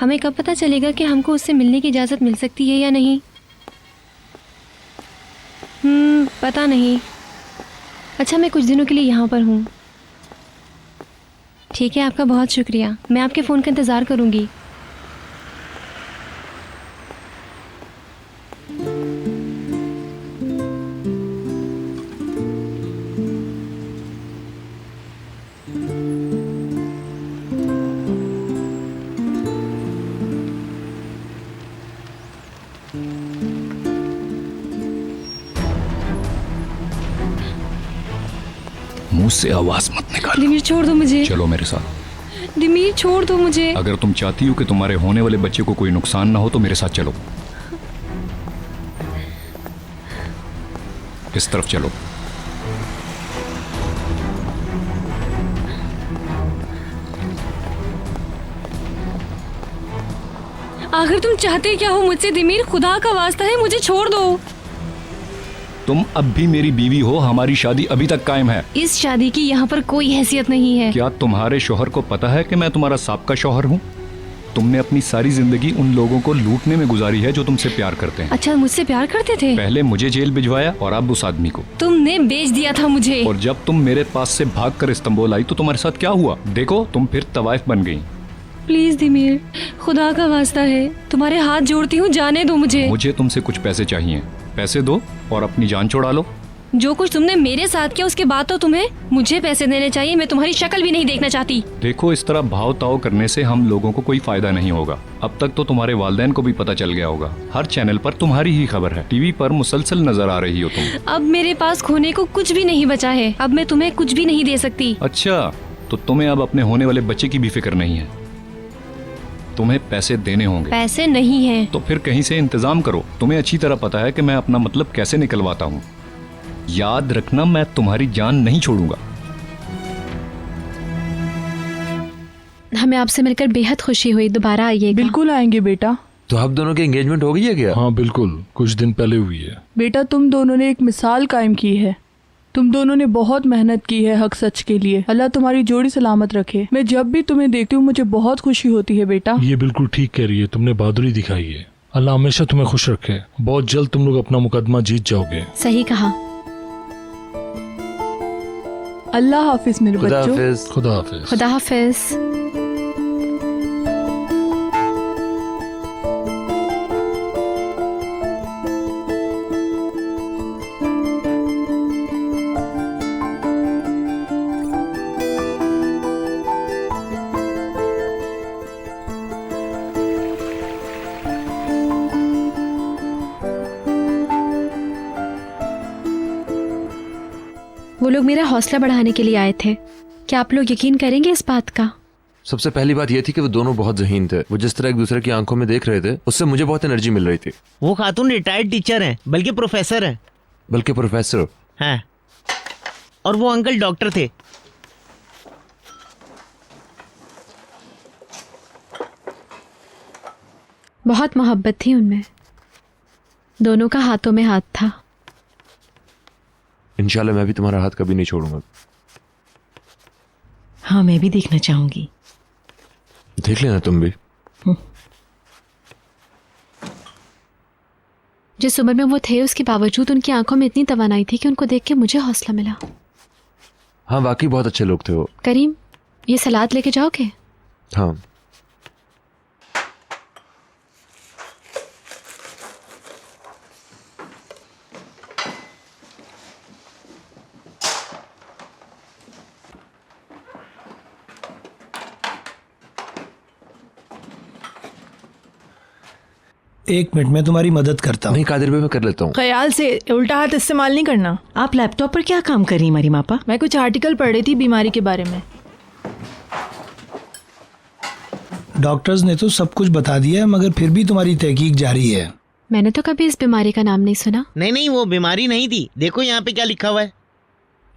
हमें कब पता चलेगा कि हमको उससे मिलने की इजाज़त मिल सकती है या नहीं? पता नहीं। अच्छा, मैं कुछ दिनों के लिए यहाँ पर हूँ। ठीक है, आपका बहुत शुक्रिया। मैं आपके फ़ोन का इंतज़ार करूँगी। मुंह से आवाज मत निकालो। दिमीर, छोड़ दो मुझे। चलो मेरे साथ। दिमीर, छोड़ दो मुझे। अगर तुम चाहती हो कि तुम्हारे होने वाले बच्चे को कोई नुकसान ना हो तो मेरे साथ चलो। इस तरफ चलो। आखिर तुम चाहते क्या हो मुझसे दिमीर? खुदा का वास्ता है, मुझे छोड़ दो। तुम अब भी मेरी बीवी हो, हमारी शादी अभी तक कायम है। इस शादी की यहाँ पर कोई हैसियत नहीं है। क्या तुम्हारे शौहर को पता है कि मैं तुम्हारा साबका शौहर हूँ? तुमने अपनी सारी जिंदगी उन लोगों को लूटने में गुजारी है जो तुमसे प्यार करते हैं। अच्छा, मुझसे प्यार करते थे? पहले मुझे जेल भिजवाया और अब उस आदमी को। तुमने बेच दिया था मुझे। और जब तुम मेरे पास से भागकर इस्तांबुल आई तो तुम्हारे साथ क्या हुआ? देखो, तुम फिर तवाइफ बन गई। प्लीज दिमीर, खुदा का वास्ता है, तुम्हारे हाथ जोड़ती हूँ, जाने दो मुझे। मुझे तुमसे कुछ पैसे चाहिए। पैसे दो और अपनी जान छुड़ा लो। जो कुछ तुमने मेरे साथ किया उसके बाद तो तुम्हें मुझे पैसे देने चाहिए। मैं तुम्हारी शक्ल भी नहीं देखना चाहती। देखो, इस तरह भाव ताव करने से हम लोगों को कोई फायदा नहीं होगा। अब तक तो तुम्हारे वालिदैन को भी पता चल गया होगा। हर चैनल पर तुम्हारी ही खबर है। टीवी पर मुसलसल नजर आ रही हो तुम। अब मेरे पास खोने को कुछ भी नहीं बचा है। अब मैं तुम्हें कुछ भी नहीं दे सकती। अच्छा, तो तुम्हें अब अपने होने वाले बच्चे की भी फिक्र नहीं है। तुम्हें पैसे देने होंगे। पैसे नहीं है तो फिर कहीं से इंतजाम करो। तुम्हें अच्छी तरह पता है कि मैं अपना मतलब कैसे निकलवाता हूँ। याद रखना, मैं तुम्हारी जान नहीं छोड़ूंगा। हमें आपसे मिलकर बेहद खुशी हुई। दोबारा आइएगा। बिल्कुल आएंगे बेटा। तो आप दोनों की एंगेजमेंट हो गई है क्या? हाँ बिल्कुल, कुछ दिन पहले हुई है। बेटा, तुम दोनों ने एक मिसाल कायम की है। तुम दोनों ने बहुत मेहनत की है हक सच के लिए। अल्लाह तुम्हारी जोड़ी सलामत रखे। मैं जब भी तुम्हें देखती हूँ मुझे बहुत खुशी होती है बेटा। ये बिल्कुल ठीक कह रही है, तुमने बहादुरी दिखाई है। अल्लाह हमेशा तुम्हें खुश रखे। बहुत जल्द तुम लोग अपना मुकदमा जीत जाओगे। सही कहा। अल्लाह हाफिज मेरे खुदा बच्चों। हाफिज। खुदा हाफिज। खुदा हाफिज। वो लोग मेरा हौसला बढ़ाने के लिए आए थे। क्या आप लोग यकीन करेंगे इस बात का? सबसे पहली बात यह थी कि वो दोनों बहुत ज़हीन थे। वो जिस तरह एक दूसरे की आंखों में देख रहे थे उससे मुझे बहुत एनर्जी मिल रही थी। वो खातून रिटायर्ड टीचर हैं, बल्कि प्रोफेसर हैं। बल्कि प्रोफेसर हैं। और वो अंकल डॉक्टर थे। बहुत मोहब्बत थी उनमें। दोनों का हाथों में हाथ था। इंशाल्लाह मैं भी तुम्हारा हाथ कभी नहीं छोड़ूंगा। हाँ, मैं भी देखना चाहूंगी। देख लेना तुम भी। जिस उम्र में वो थे उसके बावजूद उनकी आंखों में इतनी तवानाई थी कि उनको देख के मुझे हौसला मिला। हाँ, वाकई बहुत अच्छे लोग थे वो। करीम, ये सलाद लेके जाओगे? हाँ। एक मिनट में तुम्हारी मदद करता हूँ। नहीं कादिर भाई, मैं कर लेता हूँ। ख्याल से उल्टा हाथ इस्तेमाल नहीं करना। आप लैपटॉप पर क्या काम कर रही हमारी मापा? मैं कुछ आर्टिकल पढ़ रही थी बीमारी के बारे में। डॉक्टर्स ने तो सब कुछ बता दिया है, मगर फिर भी तुम्हारी तहकीक जारी है। मैंने तो कभी इस बीमारी का नाम नहीं सुना। नहीं, वो बीमारी नहीं थी। देखो यहाँ पे क्या लिखा हुआ है।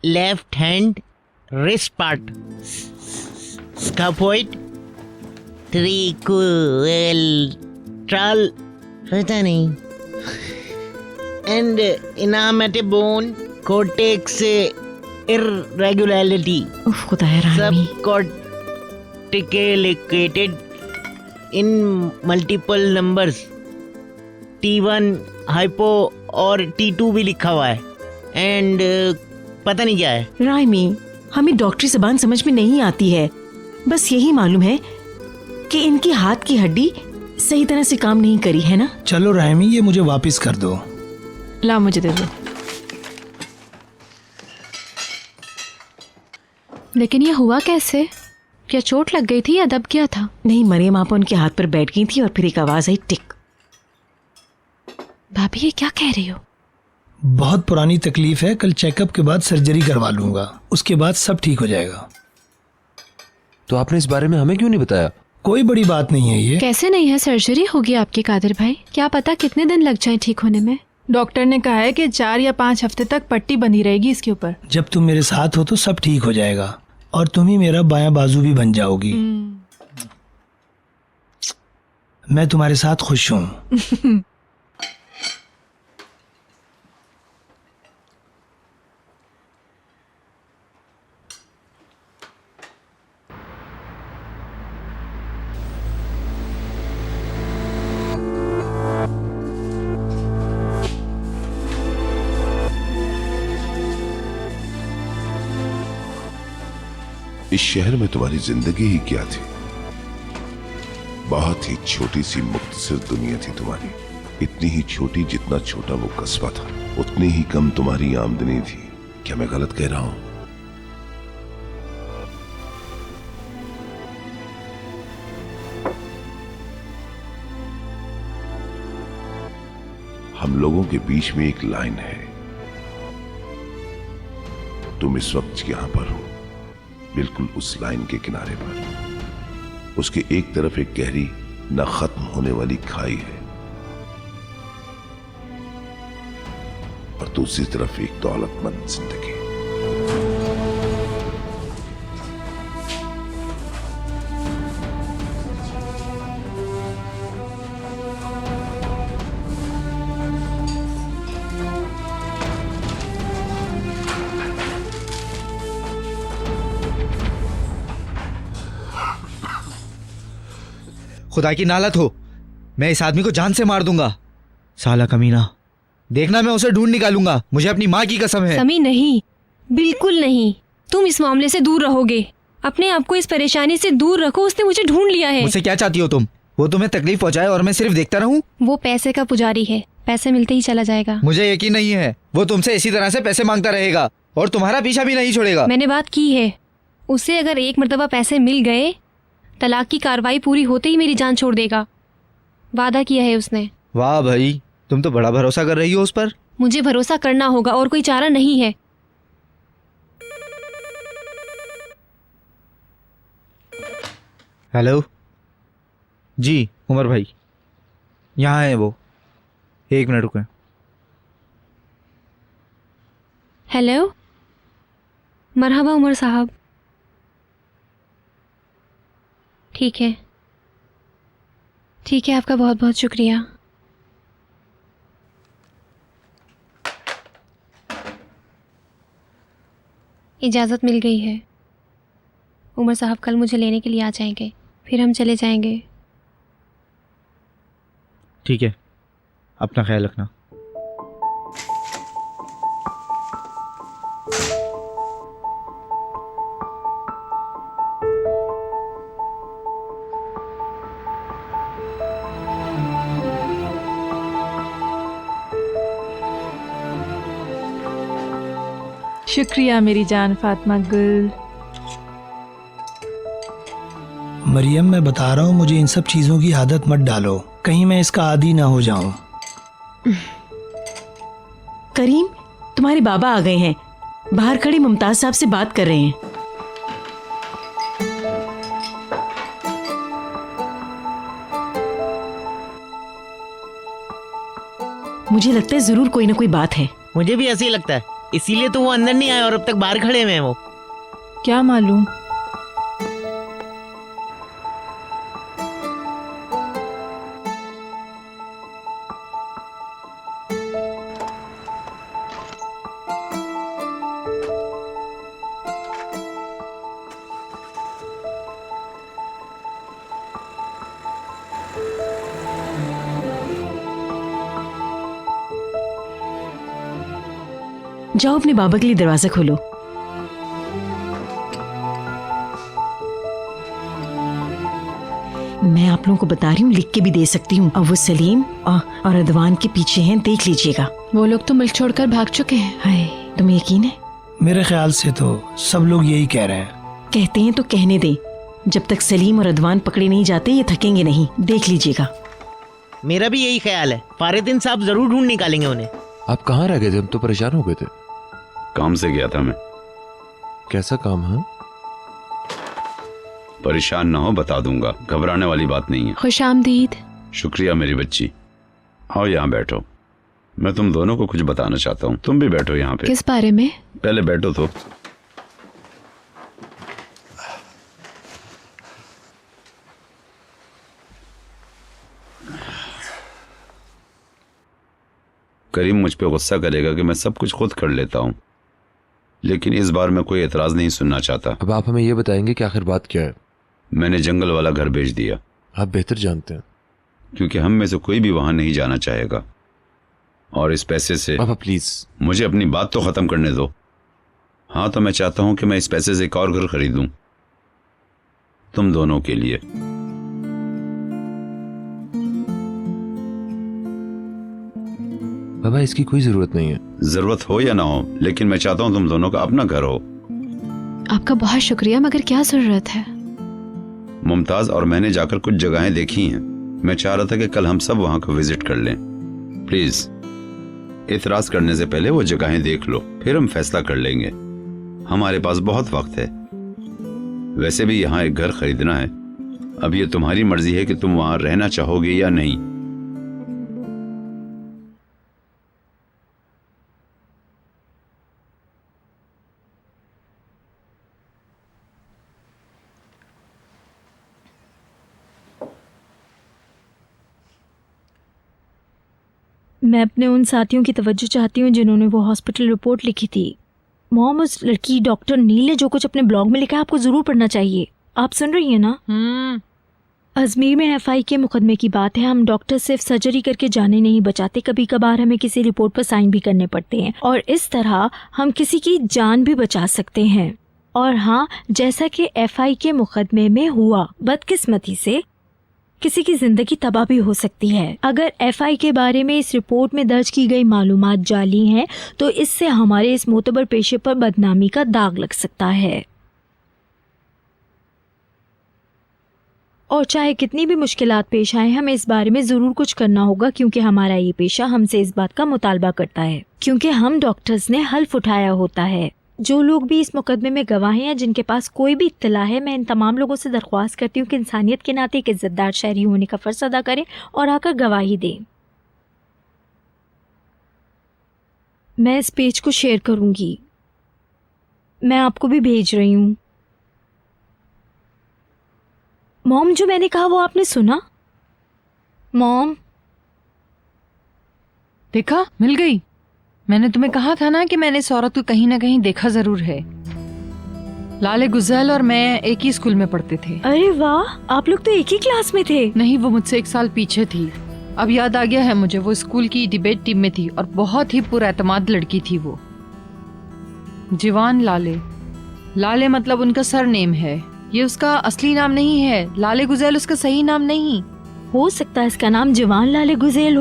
Left hand wrist part scaphoid triquetral, पता नहीं, एंड इनामेटे बोन कोर्टेक्स इररेगुलरिटी उफ खुदाया रामी। सब कॉर्टिकेलिकेटेड in multiple numbers T1 hypo और T2 भी लिखा हुआ है एंड पता नहीं क्या है। रायमी, हमें डॉक्टरी जबान समझ में नहीं आती है। बस यही मालूम है कि इनकी हाथ की हड्डी सही तरह से काम नहीं करी है ना। चलो रायमी, ये मुझे वापस कर दो। ला मुझे दे दो। लेकिन ये हुआ कैसे? क्या चोट लग गई थी या दब गया था? नहीं, मरियम आपा उनके हाथ पर बैठ गई थी और फिर एक आवाज आई, टिक। भाभी ये क्या कह रही हो? बहुत पुरानी तकलीफ है, कल चेकअप के बाद सर्जरी करवा लूंगा, उसके बाद सब ठीक हो जाएगा। तो आपने इस बारे में हमें क्यों नहीं बताया? कोई बड़ी बात नहीं है ये। कैसे नहीं है? सर्जरी होगी आपके कादिर भाई। क्या पता कितने दिन लग जाए ठीक होने में। डॉक्टर ने कहा है कि 4 या 5 हफ्ते तक पट्टी बंधी रहेगी इसके ऊपर। जब तुम मेरे साथ हो तो सब ठीक हो जाएगा और तुम ही मेरा बायां बाजू भी बन जाओगी। मैं तुम्हारे साथ खुश हूँ। इस शहर में तुम्हारी जिंदगी ही क्या थी? बहुत ही छोटी सी मुख्तसर दुनिया थी तुम्हारी, इतनी ही छोटी जितना छोटा वो कस्बा था, उतनी ही कम तुम्हारी आमदनी थी। क्या मैं गलत कह रहा हूं? हम लोगों के बीच में एक लाइन है। तुम इस वक्त यहां पर हो, बिल्कुल उस लाइन के किनारे पर। उसके एक तरफ एक गहरी न खत्म होने वाली खाई है और दूसरी तरफ एक दौलतमंद जिंदगी। खुदा की नालत हो, मैं इस आदमी को जान से मार दूंगा। साला कमीना, देखना मैं उसे ढूंढ निकालूंगा, मुझे अपनी माँ की कसम है। समी नहीं, बिल्कुल नहीं। तुम इस मामले से दूर रहोगे। अपने आप को इस परेशानी से दूर रखो। उसने मुझे ढूंढ लिया है। मुझसे क्या चाहती हो तुम? वो तुम्हें तकलीफ पहुंचाए और मैं सिर्फ देखता रहूं? वो पैसे का पुजारी है, पैसे मिलते ही चला जाएगा। मुझे यकीन नहीं है, वो तुमसे इसी तरह से पैसे मांगता रहेगा और तुम्हारा पीछा भी नहीं छोड़ेगा। मैंने बात की है, उसे अगर एक मर्तबा पैसे मिल गए, तलाक की कार्रवाई पूरी होते ही मेरी जान छोड़ देगा। वादा किया है उसने। वाह भाई, तुम तो बड़ा भरोसा कर रही हो उस पर। मुझे भरोसा करना होगा और कोई चारा नहीं है। हेलो जी, उमर भाई यहाँ है वो, 1 मिनट रुकें। हेलो, मरहबा उमर साहब। ठीक है, ठीक है, आपका बहुत बहुत शुक्रिया। इजाज़त मिल गई है। उमर साहब कल मुझे लेने के लिए आ जाएंगे, फिर हम चले जाएंगे। ठीक है, अपना ख्याल रखना। शुक्रिया मेरी जान फातिमा गुल। मरियम, मैं बता रहा हूँ, मुझे इन सब चीजों की आदत मत डालो, कहीं मैं इसका आदी ना हो जाऊं। करीम, तुम्हारे बाबा आ गए हैं, बाहर खड़े मुमताज साहब से बात कर रहे हैं। मुझे लगता है जरूर कोई ना कोई बात है। मुझे भी ऐसे ही लगता है, इसीलिए तो वो अंदर नहीं आए और अब तक बाहर खड़े हुए हैं। वो क्या मालूम। जाओ अपने बाबा के लिए दरवाजा खोलो। मैं आप लोगों को बता रही हूँ, लिख के भी दे सकती हूँ। अब वो सलीम और अदवान के पीछे हैं, देख लीजिएगा। वो लोग तो मुल्क छोड़कर भाग चुके हैं। हाय, तुम्हें यकीन है? मेरे ख्याल से तो सब लोग यही कह रहे हैं। कहते हैं तो कहने दें, जब तक सलीम और अदवान पकड़े नहीं जाते ये थकेंगे नहीं, देख लीजिएगा। मेरा भी यही ख्याल है, फारिदीन साहब जरूर ढूंढ निकालेंगे उन्हें। आप कहाँ रह गए थे? हम तो परेशान हो गए थे। काम से गया था मैं। कैसा काम है? परेशान ना हो, बता दूंगा, घबराने वाली बात नहीं है। खुशामदीद। शुक्रिया मेरी बच्ची। आओ यहाँ बैठो, मैं तुम दोनों को कुछ बताना चाहता हूँ। तुम भी बैठो यहाँ पे। किस बारे में? पहले बैठो तो। करीम मुझ पे गुस्सा करेगा कि मैं सब कुछ खुद कर लेता हूँ, लेकिन इस बार मैं कोई एतराज नहीं सुनना चाहता। अब आप हमें ये बताएंगे कि आखिर बात क्या है? मैंने जंगल वाला घर बेच दिया। आप बेहतर जानते हैं। क्योंकि हम में से कोई भी वहां नहीं जाना चाहेगा, और इस पैसे से पापा प्लीज मुझे अपनी बात तो खत्म करने दो। हाँ, तो मैं चाहता हूं कि मैं इस पैसे से एक और घर खरीदूं तुम दोनों के लिए। बाबा इसकी कोई जरूरत नहीं है। जरूरत हो या ना हो, लेकिन मैं चाहता हूं तुम दोनों का अपना घर हो। आपका बहुत शुक्रिया, मगर क्या जरूरत है? मुमताज और मैंने जाकर कुछ जगहें देखी हैं। मैं चाह रहा था कि कल हम सब वहां का विजिट कर लें। प्लीज इतराज करने से पहले वो जगहें देख लो, फिर हम फैसला कर लेंगे। हमारे पास बहुत वक्त है। वैसे भी यहाँ एक घर खरीदना है। अब ये तुम्हारी मर्जी है कि तुम वहां रहना चाहोगे या नहीं। मैं अपने उन साथियों की तवज्जो चाहती हूँ जिन्होंने वो हॉस्पिटल रिपोर्ट लिखी थी। मॉम, उस लड़की डॉक्टर नील ने जो कुछ अपने ब्लॉग में लिखा है आपको जरूर पढ़ना चाहिए। आप सुन रही हैं ना? अजमेर में एफआई के मुकदमे की बात है। हम डॉक्टर सिर्फ सर्जरी करके जाने नहीं बचाते, कभी कभार हमें किसी रिपोर्ट पर साइन भी करने पड़ते हैं, और इस तरह हम किसी की जान भी बचा सकते हैं। और हाँ, जैसा कि एफआई के मुकदमे में हुआ, बदकिस्मती से किसी की जिंदगी तबाह भी हो सकती है। अगर एफआई के बारे में इस रिपोर्ट में दर्ज की गई मालूमात जाली हैं, तो इससे हमारे इस मोतबर पेशे पर बदनामी का दाग लग सकता है। और चाहे कितनी भी मुश्किलात पेश आए, हमें इस बारे में ज़रूर कुछ करना होगा, क्योंकि हमारा ये पेशा हमसे इस बात का मुतालबा करता है, क्योंकि हम डॉक्टर्स ने हल्फ उठाया होता है। जो लोग भी इस मुकदमे में गवाह हैं या जिनके पास कोई भी इत्तला है, मैं इन तमाम लोगों से दरख्वास्त करती हूँ कि इंसानियत के नाते एक इज्जतदार शहरी होने का फ़र्ज़ अदा करें और आकर गवाही दें। मैं इस पेज को शेयर करूँगी, मैं आपको भी भेज रही हूँ। मॉम, जो मैंने कहा वो आपने सुना? मॉम, देखा, मिल गई। मैंने तुम्हें कहा था ना कि मैंने इस औरत को कहीं ना कहीं देखा जरूर है। लाले गुजैल और मैं एक ही स्कूल में पढ़ते थे। अरे वाह, आप लोग तो एक ही क्लास में थे। नहीं, वो मुझसे 1 साल पीछे थी। अब याद आ गया है मुझे, वो स्कूल की डिबेट टीम में थी और बहुत ही पुरएतमाद लड़की थी वो। जीवान लाले। लाले मतलब उनका सरनेम है, ये उसका असली नाम नहीं है। लाले गुजैल उसका सही नाम नहीं। हो सकता है इसका नाम जीवान लाले गुजैल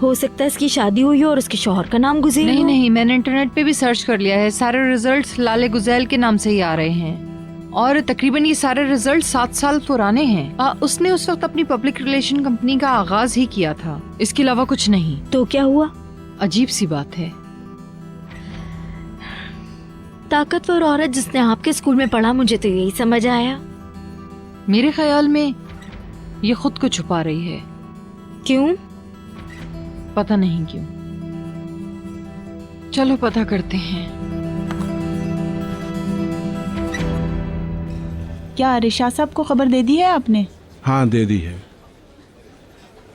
हो सकता है इसकी शादी हुई हो और उसके शौहर का नाम गुजैल हो। नहीं, मैंने इंटरनेट पे भी सर्च कर लिया है, सारे रिजल्ट्स लाले गुजैल के नाम से ही आ रहे हैं, और तकरीबन ये सारे रिजल्ट 7 साल पुराने हैं। उसने उस वक्त अपनी पब्लिक रिलेशन कंपनी का आगाज ही किया था, इसके अलावा कुछ नहीं। तो क्या हुआ? अजीब सी बात है। ताकतवर औरत जिसने आपके स्कूल में पढ़ा, मुझे तो यही समझ आया। मेरे ख्याल में ये खुद को छुपा रही है। क्यों? पता नहीं क्यों। चलो पता करते हैं। क्या रिशा साहब को खबर दे दी है आपने? हाँ, दे दी है।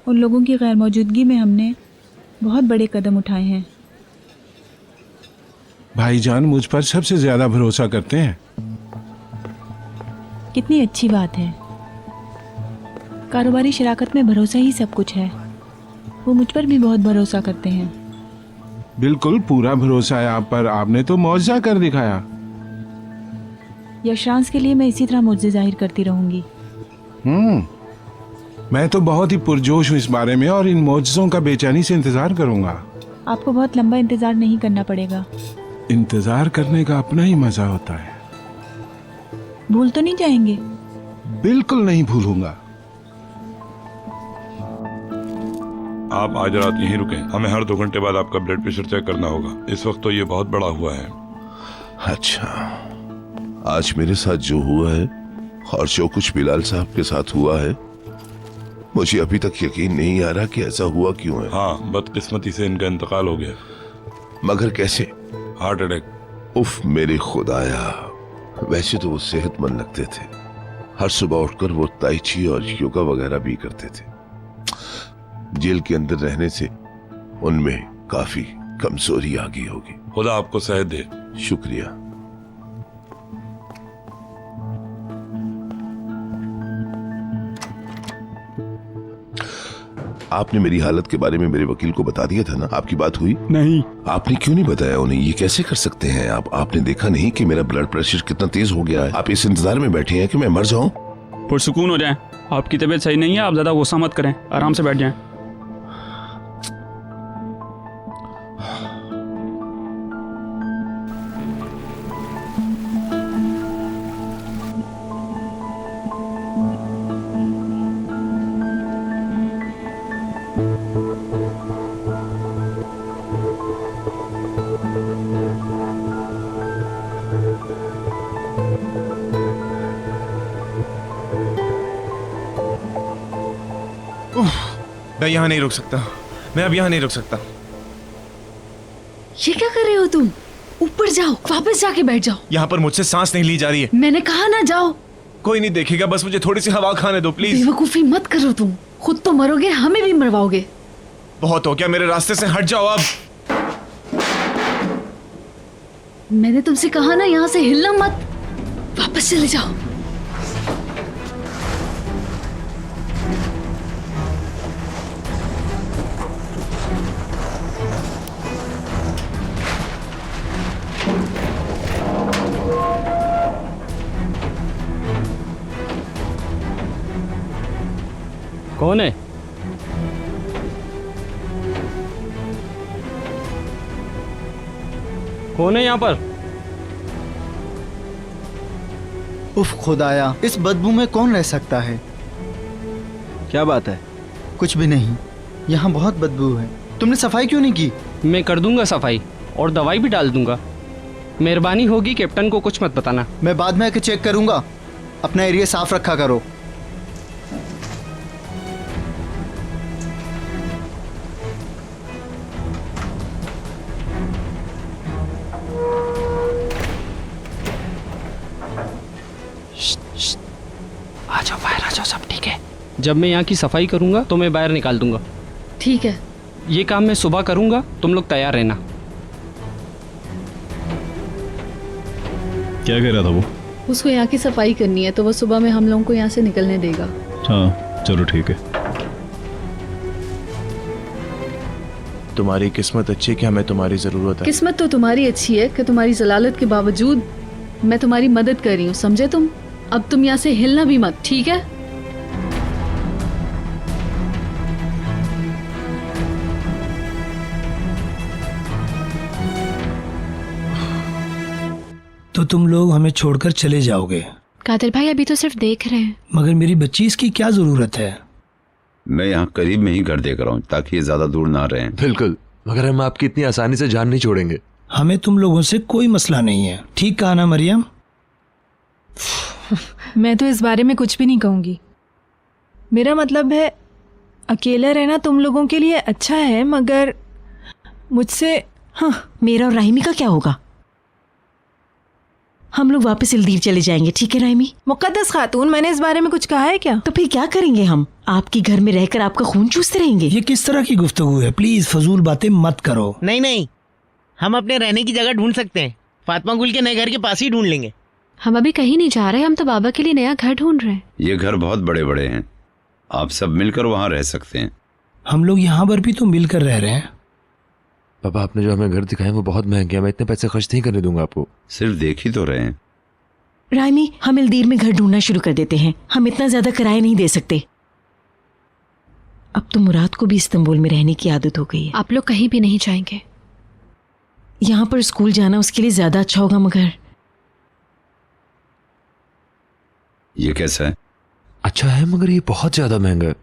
उन लोगों की गैर मौजूदगी में हमने बहुत बड़े कदम उठाए हैं। भाईजान मुझ पर सबसे ज्यादा भरोसा करते हैं। कितनी अच्छी बात है। कारोबारी शराकत में भरोसा ही सब कुछ है। वो मुझ पर भी बहुत भरोसा करते हैं। बिल्कुल पूरा भरोसा है आप पर। आपने तो मौजज़ा कर दिखाया। यशांश के लिए मैं इसी तरह मुझे जाहिर करती रहूंगी। मैं तो बहुत ही पुरजोश हूँ इस बारे में और इन मौजज़ों का बेचैनी से इंतजार करूंगा। आपको बहुत लंबा इंतजार नहीं करना पड़ेगा। इंतजार करने का अपना ही मजा होता है। भूल तो नहीं जाएंगे? बिल्कुल नहीं भूलूंगा। आप आज रात यहीं रुकें। हमें हर 2 घंटे बाद आपका ब्लड प्रेशर चेक करना होगा। इस वक्त तो ये बहुत बड़ा हुआ है। अच्छा, आज मेरे साथ जो हुआ है और जो कुछ बिलाल साहब के साथ हुआ है, मुझे अभी तक यकीन नहीं आ रहा कि ऐसा हुआ क्यों है। हाँ, बदकिस्मती से इनका इंतकाल हो गया। मगर कैसे? Heart attack. उफ मेरे खुदाया। वैसे तो वो सेहतमंद लगते थे। हर सुबह उठकर वो ताई ची और योगा वगैरह भी करते थे। जेल के अंदर रहने से उनमें काफी कमजोरी आ गई होगी। खुदा आपको सेहत दे। शुक्रिया। आपने मेरी हालत के बारे में मेरे वकील को बता दिया था ना? आपकी बात हुई? नहीं। आपने क्यों नहीं बताया उन्हें? ये कैसे कर सकते हैं आप? आपने देखा नहीं कि मेरा ब्लड प्रेशर कितना तेज हो गया है? आप इस इंतजार में बैठे हैं कि मैं मर जाऊं? पुरसुकून हो जाएं। आपकी तबीयत सही नहीं है, आप ज्यादा गुस्सा मत करें, आराम से बैठ जाएं। मैं यहाँ नहीं रुक सकता। मैं अब यहाँ नहीं रुक सकता। ये क्या कर रहे हो तुम? ऊपर जाओ, वापस जाके बैठ जाओ। यहाँ पर मुझसे सांस नहीं ली जा रही है। मैंने कहा ना जाओ। कोई नहीं देखेगा, बस मुझे थोड़ी सी हवा खाने दो प्लीज। बेवकूफी मत करो तुम, खुद तो मरोगे, हमें भी मरवाओगे। बहुत हो गया, मेरे रास्ते से हट जाओ अब। मैंने तुमसे कहा ना यहाँ से हिलना मत, वापस चले जाओ। कौन है? कौन है यहाँ पर? उफ खुदाया, इस बदबू में कौन रह सकता है? क्या बात है? कुछ भी नहीं, यहाँ बहुत बदबू है। तुमने सफाई क्यों नहीं की? मैं कर दूंगा सफाई और दवाई भी डाल दूंगा। मेहरबानी होगी कैप्टन को कुछ मत बताना। मैं बाद में आके चेक करूंगा। अपना एरिया साफ रखा करो। आ जाओ बाहर, आ जाओ, सब ठीक है। जब मैं यहाँ की सफाई करूंगा तो मैं बाहर निकाल दूंगा। ठीक है। ये काम मैं सुबह करूंगा, तुम लोग तैयार रहना। क्या कह रहा था वो? उसको यहाँ की सफाई करनी है तो वो सुबह में हम लोगों को यहाँ से निकलने देगा। हाँ चलो ठीक है। तुम्हारी किस्मत अच्छी है कि हमें तुम्हारी जरूरत है। किस्मत तो तुम्हारी अच्छी है कि तुम्हारी जलालत के बावजूद मैं तुम्हारी मदद कर रही हूँ, समझे तुम? अब तुम यहाँ से हिलना भी मत, ठीक है? तो तुम लोग हमें छोड़कर चले जाओगे? कादिर भाई अभी तो सिर्फ देख रहे हैं। मगर मेरी बच्ची, इसकी क्या जरूरत है? मैं यहाँ करीब में ही घर देख रहा हूँ ताकि ये ज्यादा दूर ना रहें। बिल्कुल, मगर हम आपकी इतनी आसानी से जान नहीं छोड़ेंगे। हमें तुम लोगों से कोई मसला नहीं है, ठीक कहा ना मरियम? मैं तो इस बारे में कुछ भी नहीं कहूँगी। मेरा मतलब है अकेला रहना तुम लोगों के लिए अच्छा है, मगर मुझसे। हाँ, मेरा और राहिमी का क्या होगा? हम लोग वापस इल्दीर चले जाएंगे, ठीक है राहिमी? मुकद्दस खातून, मैंने इस बारे में कुछ कहा है क्या? तो फिर क्या करेंगे हम? आपके घर में रहकर आपका खून चूसते रहेंगे? ये किस तरह की गुफ्तगू है? प्लीज फजूल बातें मत करो। नहीं नहीं, हम अपने रहने की जगह ढूंढ सकते हैं। फातिमा गुल के नए घर के पास ही ढूंढ लेंगे। हम अभी कहीं नहीं जा रहे, हम तो बाबा के लिए नया घर ढूंढ रहे हैं। ये घर बहुत बड़े बड़े हैं, आप सब मिलकर वहाँ रह सकते हैं। हम लोग यहाँ पर भी तो मिलकर रह रहे हैं। पापा आपने जो हमें घर दिखाए वो बहुत महंगे हैं, मैं इतने पैसे खर्च नहीं करने दूंगा आपको। सिर्फ देख ही तो रहे हैं। रायमी, हम इल्दीर में घर ढूंढना शुरू कर देते हैं। हम इतना ज्यादा किराया नहीं दे सकते। अब तो मुराद को भी इस्तांबुल में रहने की आदत हो गई है। आप लोग कहीं भी नहीं जाएंगे। यहाँ पर स्कूल जाना उसके लिए ज्यादा अच्छा होगा। मगर ये कैसा है? अच्छा है मगर ये बहुत ज्यादा महंगा है।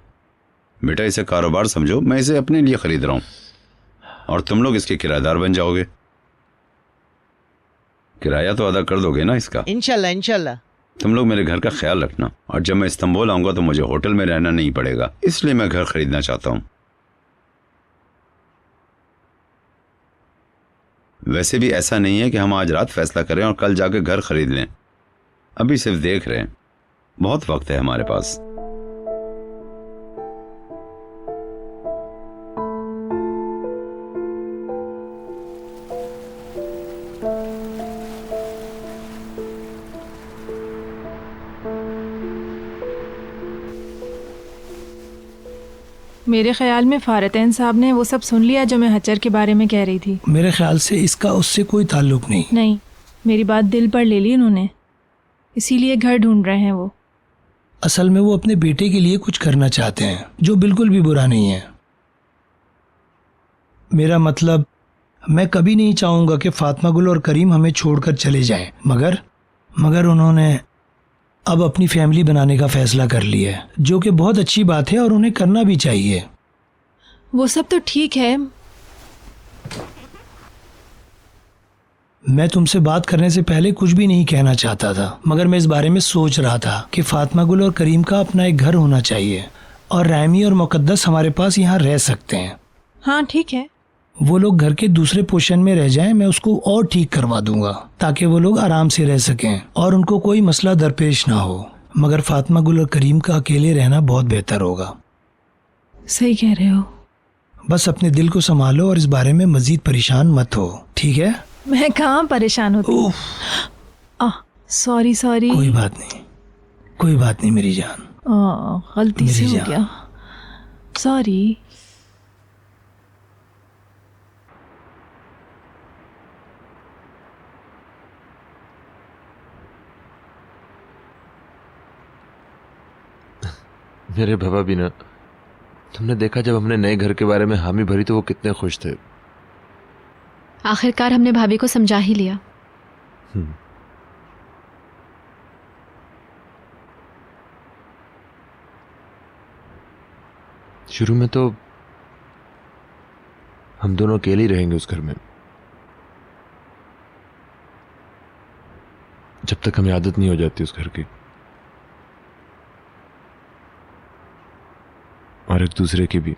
बेटा इसे कारोबार समझो, मैं इसे अपने लिए खरीद रहा हूँ और तुम लोग इसके किराएदार बन जाओगे। किराया तो अदा कर दोगे ना इसका? इंशाल्लाह इंशाल्लाह। तुम लोग मेरे घर का ख्याल रखना, और जब मैं इस्तांबुल आऊंगा तो मुझे होटल में रहना नहीं पड़ेगा, इसलिए मैं घर खरीदना चाहता हूँ। वैसे भी ऐसा नहीं है कि हम आज रात फैसला करें और कल जाके घर खरीद लें। अभी सिर्फ देख रहे हैं, बहुत वक्त है हमारे पास। मेरे ख्याल में फारतैन साहब ने वो सब सुन लिया जो मैं हचर के बारे में कह रही थी। मेरे ख्याल से इसका उससे कोई ताल्लुक नहीं। नहीं, मेरी बात दिल पर ले ली उन्होंने, इसीलिए घर ढूंढ रहे हैं वो। असल में वो अपने बेटे के लिए कुछ करना चाहते हैं, जो बिल्कुल भी बुरा नहीं है। मेरा मतलब, मैं कभी नहीं चाहूँगा कि फातिमा गुल और करीम हमें छोड़कर चले जाएं, मगर उन्होंने अब अपनी फैमिली बनाने का फैसला कर लिया है, जो कि बहुत अच्छी बात है और उन्हें करना भी चाहिए। वो सब तो ठीक है। मैं तुमसे बात करने से पहले कुछ भी नहीं कहना चाहता था, मगर मैं इस बारे में सोच रहा था कि फातिमा गुल और करीम का अपना एक घर होना चाहिए और रायमी और मुकद्दस हमारे पास यहाँ रह सकते हैं। हाँ ठीक है। वो लोग घर के दूसरे पोर्शन में रह जाएं, मैं उसको और ठीक करवा दूंगा ताकि वो लोग आराम से रह सकें और उनको कोई मसला दरपेश ना हो। मगर फातिमा गुल और करीम का अकेले रहना बहुत बेहतर होगा। सही कह रहे हो। बस अपने दिल को संभालो और इस बारे में मजीद परेशान मत हो, ठीक है? मैं कहाँ परेशान होती। सॉरी। कोई बात नहीं मेरी जान। गलती से हो गया, सॉरी। मेरे बाबा भी ना, तुमने देखा जब हमने नए घर के बारे में हामी भरी तो वो कितने खुश थे। आखिरकार हमने भाभी को समझा ही लिया। शुरू में तो हम दोनों अकेले ही रहेंगे उस घर में, जब तक हमें आदत नहीं हो जाती उस घर की और एक दूसरे की भी।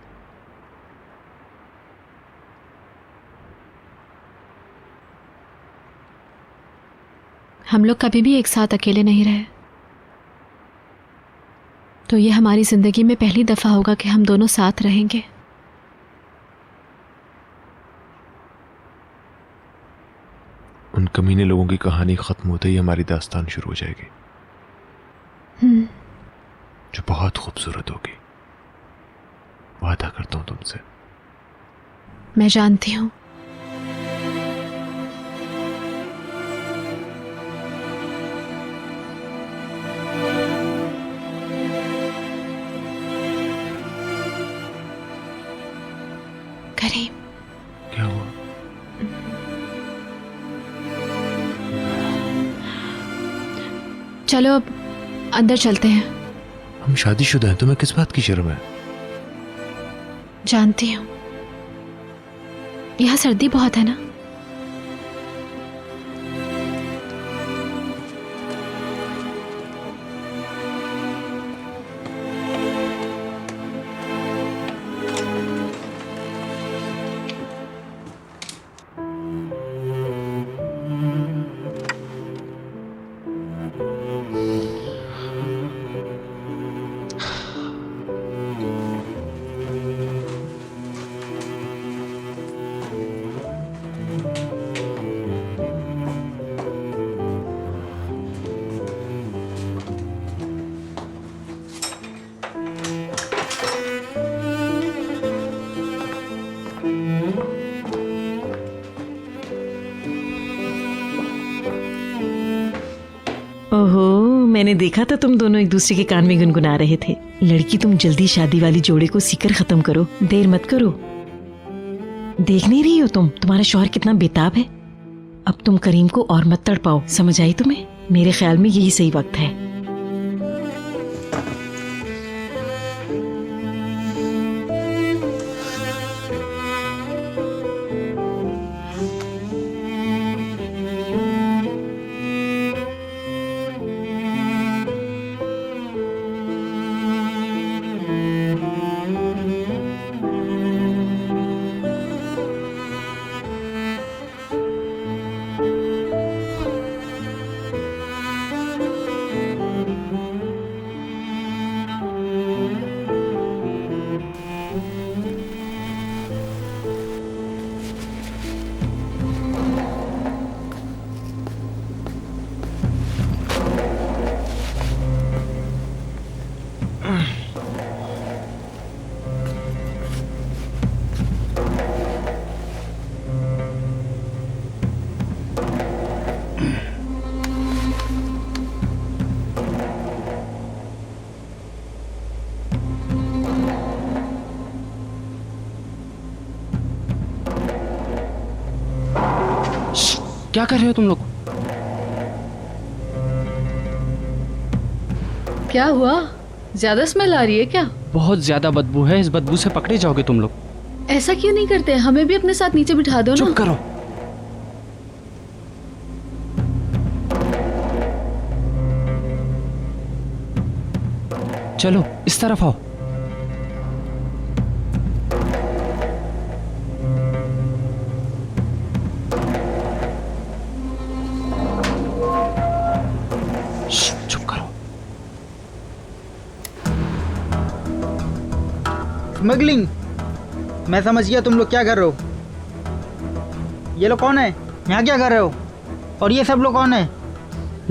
हम लोग कभी भी एक साथ अकेले नहीं रहे, तो ये हमारी जिंदगी में पहली दफा होगा कि हम दोनों साथ रहेंगे। उन कमीने लोगों की कहानी खत्म होते ही हमारी दास्तान शुरू हो जाएगी, जो बहुत खूबसूरत होगी। वादा करता हूं तुमसे। मैं जानती हूँ। करीम, क्या हुआ? चलो अब अंदर चलते हैं। हम शादीशुदा हैं, तुम्हें किस बात की शर्म है? जानती हूँ, यहाँ सर्दी बहुत है ना। ओहो, मैंने देखा था तुम दोनों एक दूसरे के कान में गुनगुना रहे थे। लड़की, तुम जल्दी शादी वाली जोड़े को सीकर खत्म करो, देर मत करो। देख नहीं रही हो तुम्हारा शौहर कितना बेताब है। अब तुम करीम को और मत तड़पाओ, समझ आई तुम्हें? मेरे ख्याल में यही सही वक्त है। क्या कर रहे हो तुम लोग? क्या हुआ? ज्यादा स्मेल आ रही है क्या? बहुत ज्यादा बदबू है, इस बदबू से पकड़े जाओगे तुम लोग। ऐसा क्यों नहीं करते? हमें भी अपने साथ नीचे बिठा दो ना। चुप करो। चलो इस तरफ आओ। चुप करो। स्मगलिंग? मैं समझ गया तुम लोग क्या कर रहे हो। ये लोग कौन है? यहाँ क्या कर रहे हो? और ये सब लोग कौन है?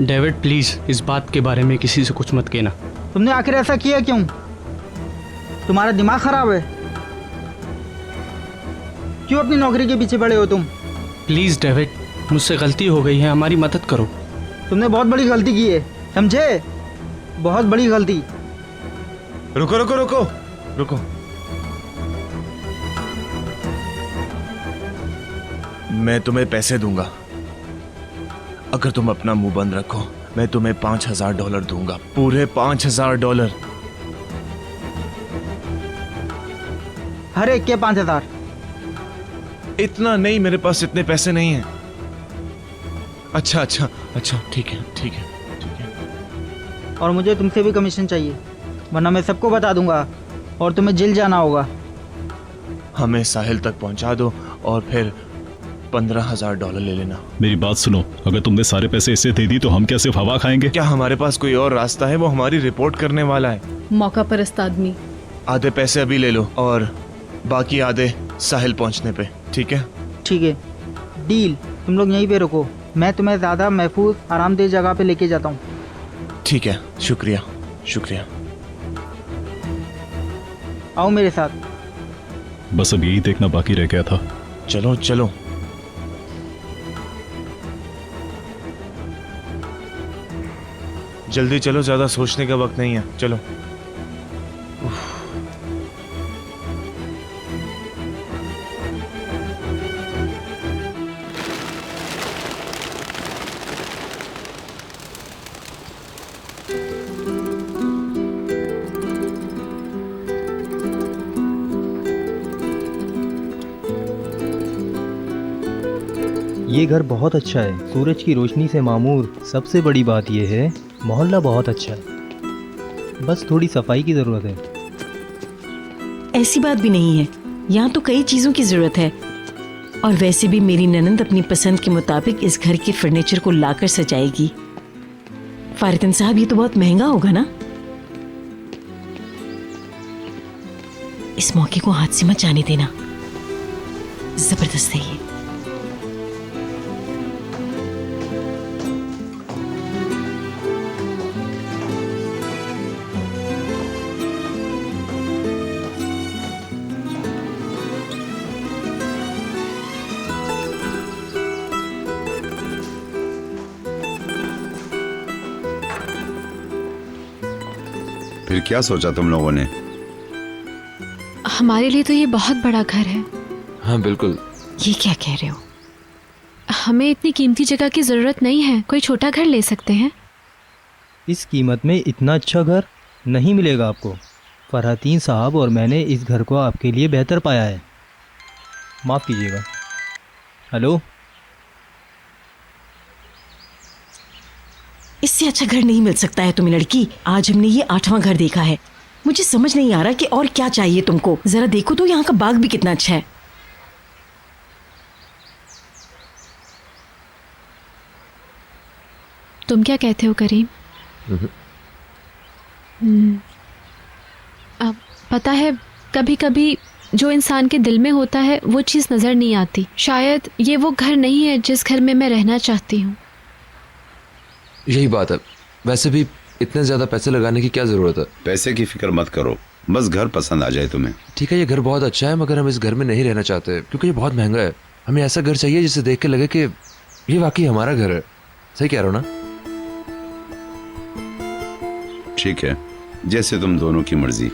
डेविड प्लीज इस बात के बारे में किसी से कुछ मत कहना। तुमने आखिर ऐसा किया क्यों? तुम्हारा दिमाग खराब है? क्यों अपनी नौकरी के पीछे पड़े हो तुम? प्लीज डेविड, मुझसे गलती हो गई है, हमारी मदद करो। तुमने बहुत बड़ी गलती की है, समझे? बहुत बड़ी गलती। रुको रुको रुको रुको। मैं तुम्हें पैसे दूंगा अगर तुम अपना मुंह बंद रखो। मैं तुम्हें $5000 दूंगा, पूरे $5000। हर एक के 5000। इतना नहीं, मेरे पास इतने पैसे नहीं हैं। अच्छा अच्छा अच्छा, ठीक है ठीक है ठीक है। और मुझे तुमसे भी कमीशन चाहिए, वरना मैं सबको बता दूंगा और तुम्हें जेल जाना होगा। हमें साहिल तक पहुंचा दो और फिर $15000 ले लेना। मेरी बात सुनो, अगर तुमने सारे पैसे इसे दे दी तो हम क्या सिर्फ हवा खाएंगे? क्या हमारे पास कोई और रास्ता है? वो हमारी रिपोर्ट करने वाला है। मौका परस्त आदमी। आधे पैसे अभी ले लो और बाकी आधे साहिल पहुंचने पे, ठीक है? ठीक है, डील। तुम लोग यहीं पे रुको, मैं तुम्हें ज़्यादा महफूज आरामदेह जगह पे लेके जाता हूँ। ठीक है, शुक्रिया शुक्रिया। आओ मेरे साथ। बस अब यही देखना बाकी रह गया था। चलो चलो। जल्दी चलो, ज्यादा सोचने का वक्त नहीं है, चलो। ये घर बहुत अच्छा है, सूरज की रोशनी से मामूर। सबसे बड़ी बात यह है मोहल्ला बहुत अच्छा है, बस थोड़ी सफाई की ज़रूरत है। ऐसी बात भी नहीं है, यहाँ तो कई चीज़ों की ज़रूरत है। और वैसे भी मेरी ननंद अपनी पसंद के मुताबिक इस घर के फर्नीचर को लाकर सजाएगी। फारिदन साहब, ये तो बहुत महंगा होगा ना? इस मौके को हाथ से मत जाने देना, जबरदस्त है ये। फिर क्या सोचा तुम लोगों ने? हमारे लिए तो ये बहुत बड़ा घर है। हाँ बिल्कुल। ये क्या कह रहे हो? हमें इतनी कीमती जगह की जरूरत नहीं है, कोई छोटा घर ले सकते हैं। इस कीमत में इतना अच्छा घर नहीं मिलेगा आपको। फरहतीन साहब और मैंने इस घर को आपके लिए बेहतर पाया है। माफ़ कीजिएगा। हेलो, इससे अच्छा घर नहीं मिल सकता है तुम्हें लड़की। आज हमने ये 8वां घर देखा है। मुझे समझ नहीं आ रहा कि और क्या चाहिए तुमको। जरा देखो तो यहाँ का बाग भी कितना अच्छा है। तुम क्या कहते हो करीम? अब पता है, कभी कभी जो इंसान के दिल में होता है वो चीज़ नज़र नहीं आती। शायद ये वो घर नहीं है जिस घर में मैं रहना चाहती हूँ। यही बात है। वैसे भी इतने ज्यादा पैसे लगाने की क्या जरूरत है? पैसे की फिक्र मत करो, बस घर पसंद आ जाए तुम्हें। ठीक है, ये घर बहुत अच्छा है, मगर हम इस घर में नहीं रहना चाहते क्योंकि ये बहुत महंगा है। हमें ऐसा घर चाहिए जिसे देख के लगे कि ये वाकई हमारा घर है। सही कह रहा हूँ ना? ठीक है, जैसे तुम दोनों की मर्जी।